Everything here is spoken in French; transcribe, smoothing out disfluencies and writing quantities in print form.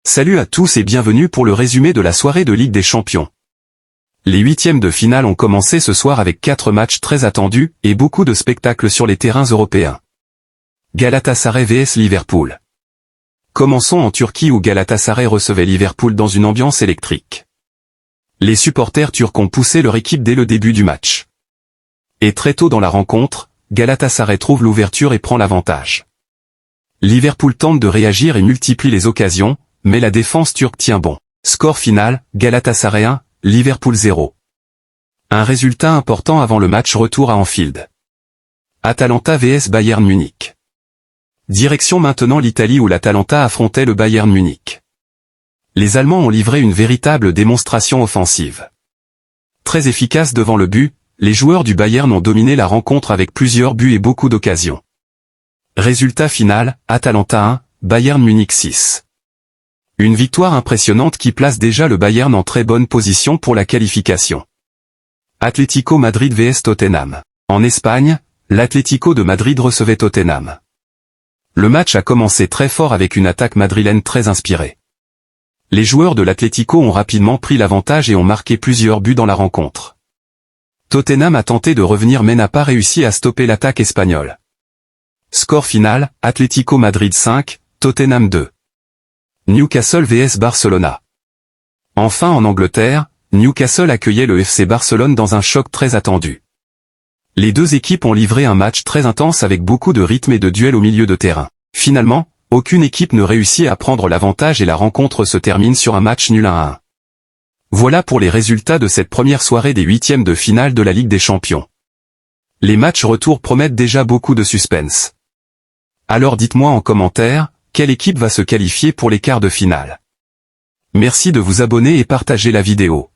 Salut à tous et bienvenue pour le résumé de la soirée de Ligue des Champions. Les huitièmes de finale ont commencé ce soir avec 4 matchs très attendus et beaucoup de spectacles sur les terrains européens. Galatasaray vs Liverpool. Commençons en Turquie où Galatasaray recevait Liverpool dans une ambiance électrique. Les supporters turcs ont poussé leur équipe dès le début du match. Et très tôt dans la rencontre, Galatasaray trouve l'ouverture et prend l'avantage. Liverpool tente de réagir et multiplie les occasions, mais la défense turque tient bon. Score final, Galatasaray 1, Liverpool 0. Un résultat important avant le match retour à Anfield. Atalanta vs Bayern Munich. Direction maintenant l'Italie où l'Atalanta affrontait le Bayern Munich. Les Allemands ont livré une véritable démonstration offensive. Très efficace devant le but, les joueurs du Bayern ont dominé la rencontre avec plusieurs buts et beaucoup d'occasions. Résultat final, Atalanta 1, Bayern Munich 6. Une victoire impressionnante qui place déjà le Bayern en très bonne position pour la qualification. Atlético Madrid vs Tottenham. En Espagne, l'Atlético de Madrid recevait Tottenham. Le match a commencé très fort avec une attaque madrilène très inspirée. Les joueurs de l'Atlético ont rapidement pris l'avantage et ont marqué plusieurs buts dans la rencontre. Tottenham a tenté de revenir mais n'a pas réussi à stopper l'attaque espagnole. Score final, Atlético Madrid 5, Tottenham 2. Newcastle vs Barcelona. Enfin en Angleterre, Newcastle accueillait le FC Barcelone dans un choc très attendu. Les deux équipes ont livré un match très intense avec beaucoup de rythme et de duels au milieu de terrain. Finalement, aucune équipe ne réussit à prendre l'avantage et la rencontre se termine sur un match nul 1-1. Voilà pour les résultats de cette première soirée des huitièmes de finale de la Ligue des Champions. Les matchs retour promettent déjà beaucoup de suspense. Alors dites-moi en commentaire, quelle équipe va se qualifier pour les quarts de finale? Merci de vous abonner et partager la vidéo.